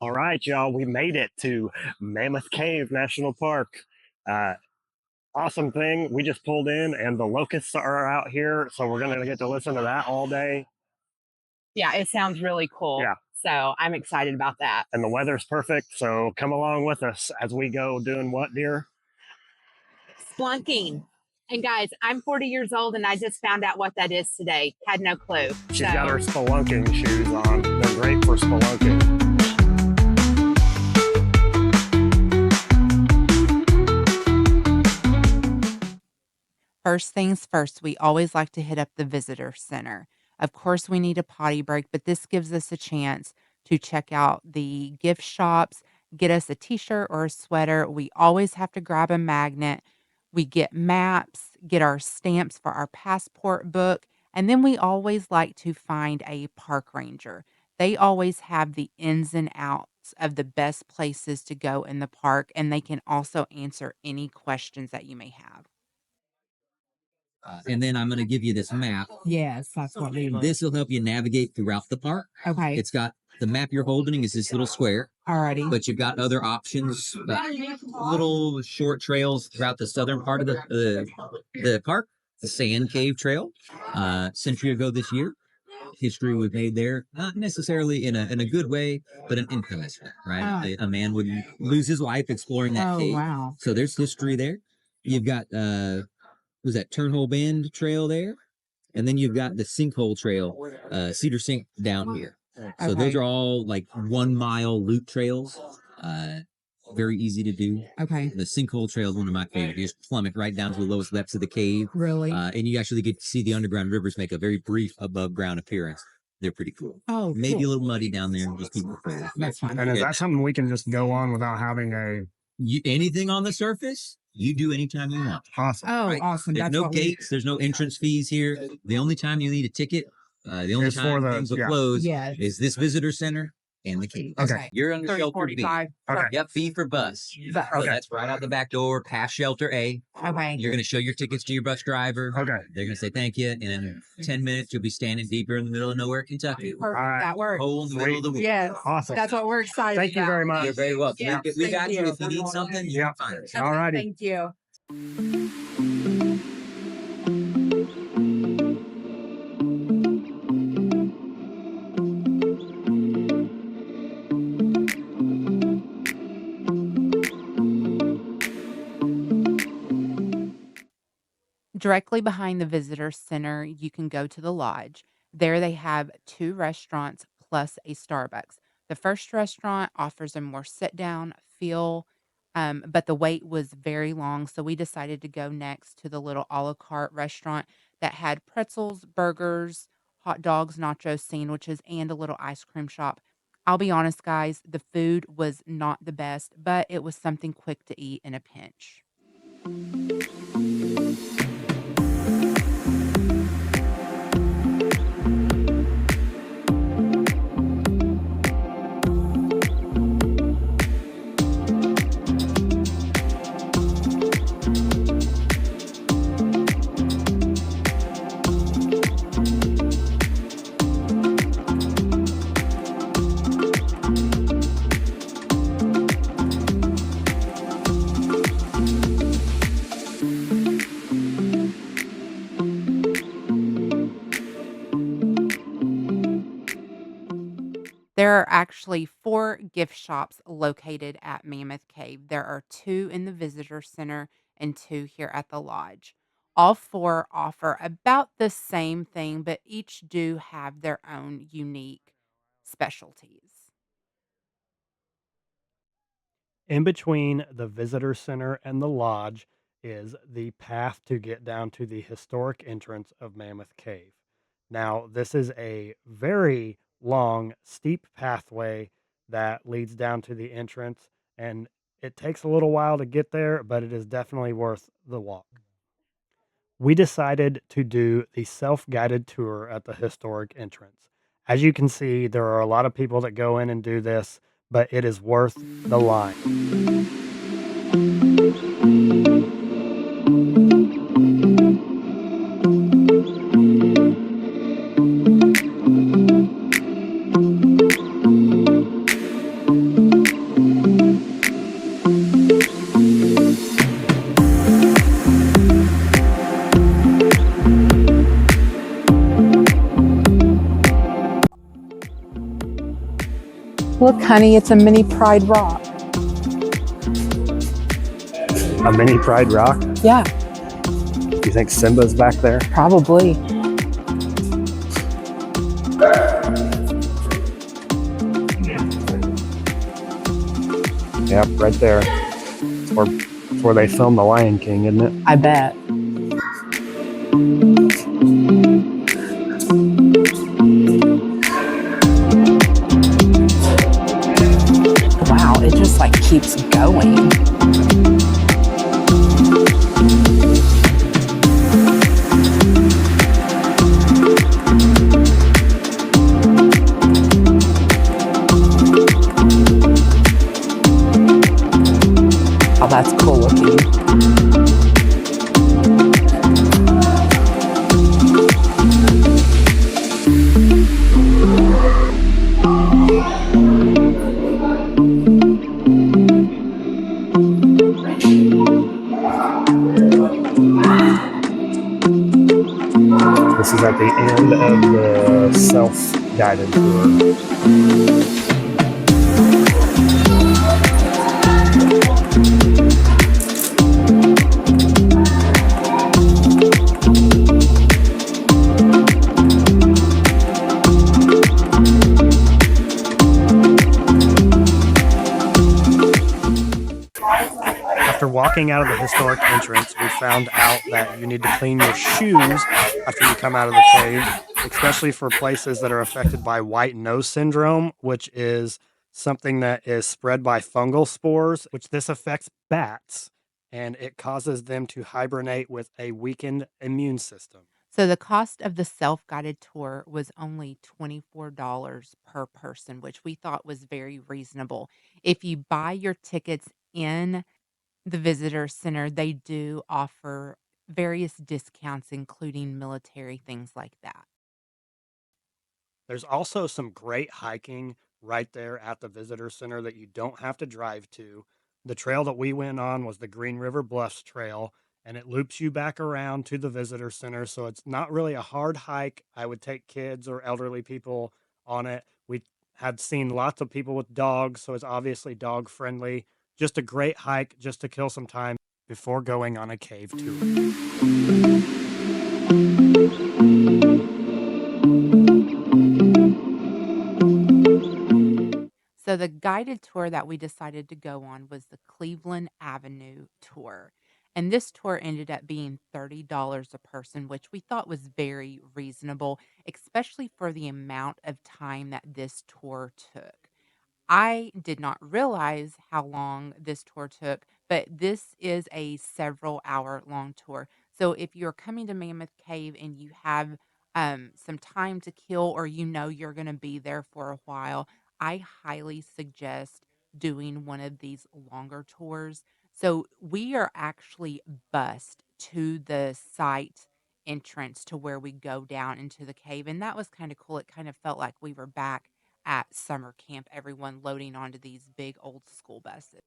All right, y'all, we made it to Mammoth Cave National Park. Uh, awesome thing. We just pulled in and the locusts are out here, so we're going to get to listen to that all day. Yeah, it sounds really cool. Yeah. So I'm excited about that. And the weather's perfect, so come along with us as we go doing what, dear? Splunking. And guys, I'm 40 years old and I just found out what that is today. Had no clue. She's got her spelunking shoes on. They're great for spelunking. First things first, we always like to hit up the visitor center. Of course, we need a potty break, but this gives us a chance to check out the gift shops, get us a t-shirt or a sweater. We always have to grab a magnet. We get maps, get our stamps for our passport book, and then we always like to find a park ranger. They always have the ins and outs of the best places to go in the park, and they can also answer any questions that you may have. And then I'm going to give you this map. Yes, that's what we want. This will help you navigate throughout the park. Okay. It's got the map you're holding is this little square, Alrighty. but you've got other options, little short trails throughout the southern part of the park. The Sand Cave Trail, century ago this year. History was made there, not necessarily in a good way, but an infamous one, right? A man would lose his life exploring that cave. Wow. So there's history there. You've got was that Turnhole Bend Trail there? And then you've got the Sinkhole Trail, Cedar Sink down here. So those are all like 1 mile loop trails. Very easy to do. Okay. The Sinkhole Trail is one of my favorites. You just plummet right down to the lowest depths of the cave. Really? And you actually get to see the underground rivers make a very brief above ground appearance. They're pretty cool. Oh, maybe cool. a little muddy down there. Just keep it cool. That's fine. And is that something we can just go on without having a... Anything on the surface, you do anytime you want. Awesome. Oh, Right. awesome. There's That's no what gates. There's no entrance fees here. The only time you need a ticket, the only Is for time the- things will yeah. close Yes. is this visitor center and the cave. Okay. You're under shelter B. 45. Okay. Yep, fee for bus. But- So Okay. that's right out the back door, past shelter A. Okay. You're going to show your tickets to your bus driver. Okay. They're going to say thank you. And in 10 minutes, you'll be standing deeper in the middle of nowhere, Kentucky. Perfect. All right. That works. Hole in the middle of the woods. Yes. Awesome. That's what we're excited Thank you about. very much. You're very welcome. Yeah, We got thank you. you. If you need something, you Yeah. can find us. All righty. Thank you. Directly behind the visitor center, you can go to the lodge. There they have 2 restaurants plus a Starbucks. The first restaurant offers a more sit down feel, but the wait was very long. So we decided to go next to the little a la carte restaurant that had pretzels, burgers, hot dogs, nachos, sandwiches, and a little ice cream shop. I'll be honest, guys, the food was not the best, but it was something quick to eat in a pinch. There are actually 4 gift shops located at Mammoth Cave. There are 2 in the visitor center and 2 here at the lodge. All 4 offer about the same thing, but each do have their own unique specialties. In between the visitor center and the lodge is the path to get down to the historic entrance of Mammoth Cave. Now, this is a very long, steep pathway that leads down to the entrance, and it takes a little while to get there, but it is definitely worth the walk. We decided to do the self-guided tour at the historic entrance. As you can see, there are a lot of people that go in and do this, but it is worth the line. Look, honey, it's a mini Pride Rock. A mini Pride Rock? Yeah, Do you think Simba's back there? probably. Yep, right there. It's where they filmed The Lion King, isn't it? I bet. Wow, it just like keeps going. Oh, that's cool looking. This is at the end of the self-guided tour. After walking out of the historic entrance, we found out that you need to clean your shoes after you come out of the cave, especially for places that are affected by white nose syndrome, which is something that is spread by fungal spores, which this affects bats and it causes them to hibernate with a weakened immune system. So the cost of the self-guided tour was only $24 per person, which we thought was very reasonable. If you buy your tickets in the visitor center, they do offer various discounts, including military, things like that. There's also some great hiking right there at the visitor center that you don't have to drive to. The trail that we went on was the Green River Bluffs Trail, and it loops you back around to the visitor center. So it's not really a hard hike. I would take kids or elderly people on it. We had seen lots of people with dogs, so it's obviously dog friendly. Just a great hike just to kill some time before going on a cave tour. So the guided tour that we decided to go on was the Cleveland Avenue tour. And this tour ended up being $30 a person, which we thought was very reasonable, especially for the amount of time that this tour took. I did not realize how long this tour took, but this is a several hour long tour. So if you're coming to Mammoth Cave and you have some time to kill or you know you're going to be there for a while, I highly suggest doing one of these longer tours. So we are actually bused to the site entrance to where we go down into the cave. And that was kind of cool. It kind of felt like we were back at summer camp, everyone loading onto these big old school buses.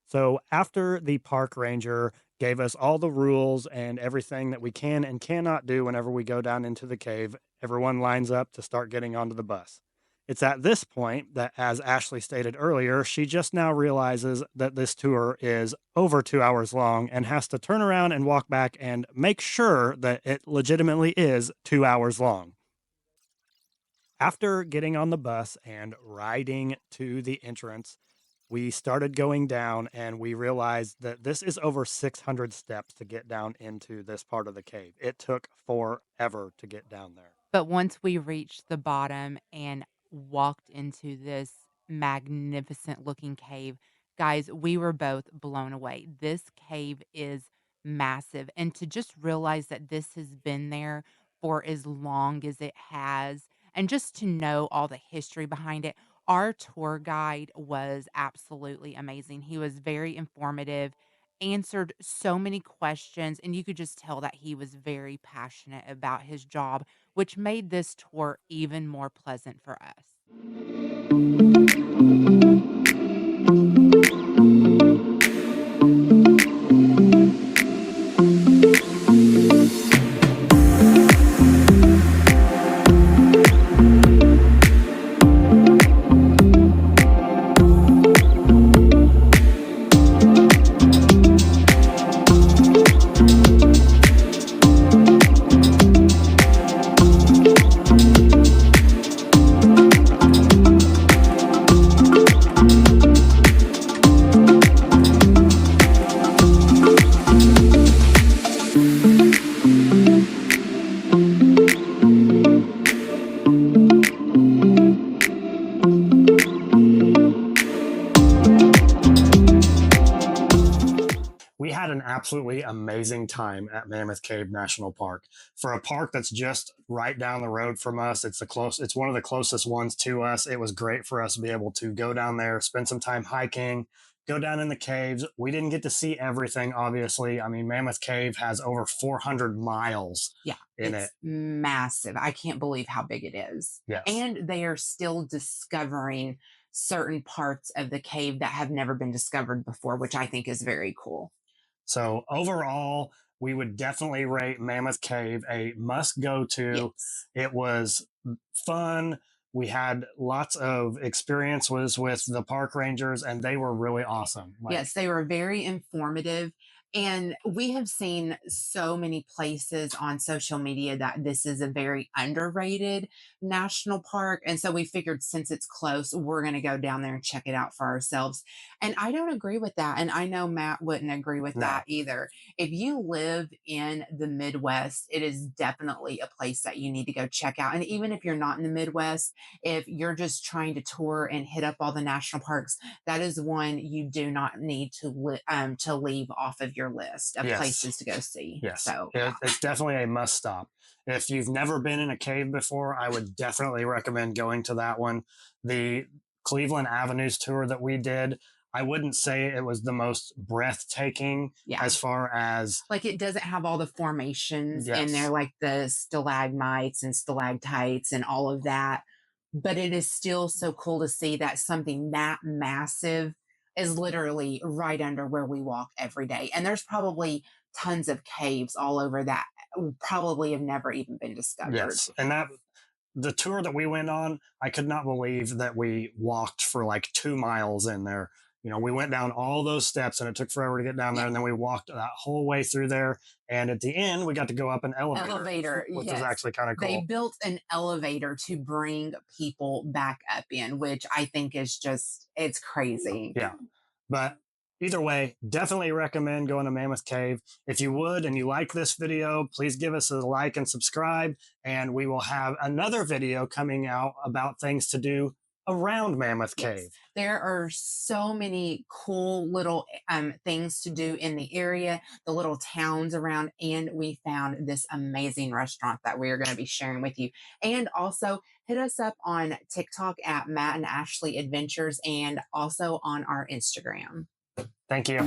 So after the park ranger gave us all the rules and everything that we can and cannot do whenever we go down into the cave, everyone lines up to start getting onto the bus. It's at this point that, as Ashley stated earlier, she just now realizes that this tour is over 2 hours long and has to turn around and walk back and make sure that it legitimately is 2 hours long. After getting on the bus and riding to the entrance, we started going down and we realized that this is over 600 steps to get down into this part of the cave. It took forever to get down there. But once we reached the bottom and walked into this magnificent looking cave, guys, we were both blown away. This cave is massive. And to just realize that this has been there for as long as it has, and just to know all the history behind it, our tour guide was absolutely amazing. He was very informative, answered so many questions, and you could just tell that he was very passionate about his job, which made this tour even more pleasant for us. absolutely amazing time at Mammoth Cave National Park. For a park that's just right down the road from us, it's one of the closest ones to us. It was great for us to be able to go down there, spend some time hiking, go down in the caves. We didn't get to see everything, obviously. I mean, Mammoth Cave has over 400 miles Yeah, in it. it's massive. I can't believe how big it is. Yes. And they are still discovering certain parts of the cave that have never been discovered before, which I think is very cool. So overall, we would definitely rate Mammoth Cave a must go to. Yes. It was fun. We had lots of experiences with the park rangers, and they were really awesome. Yes, they were very informative. And we have seen so many places on social media that this is a very underrated national park. And so we figured since it's close, we're going to go down there and check it out for ourselves. And I don't agree with that. And I know Matt wouldn't agree with no, that either. If you live in the Midwest, it is definitely a place that you need to go check out. And even if you're not in the Midwest, if you're just trying to tour and hit up all the national parks, that is one you do not need to leave off of your list of yes, places to go see. yes, So yeah, it's definitely a must stop. If you've never been in a cave before, I would definitely recommend going to that one. The Cleveland Avenues tour that we did, I wouldn't say it was the most breathtaking yeah. as far as Like it doesn't have all the formations in there, yes, like the stalagmites and stalactites and all of that. But it is still so cool to see that something that massive is literally right under where we walk every day. And there's probably tons of caves all over that probably have never even been discovered. yes, and that the tour that we went on, I could not believe that we walked for like 2 miles in there. We went down all those steps and it took forever to get down there. Yeah. And then we walked that whole way through there. And at the end, we got to go up an Elevator, which was yes. actually kind of They cool. built an elevator to bring people back up in, which I think is just, it's crazy. Yeah. But either way, definitely recommend going to Mammoth Cave. If you would and you like this video, please give us a like and subscribe. And we will have another video coming out about things to do around Mammoth Yes. Cave. There are so many cool little things to do in the area, the little towns around, and we found this amazing restaurant that we are going to be sharing with you. And also hit us up on TikTok at Matt and Ashley Adventures and also on our Instagram. Thank you.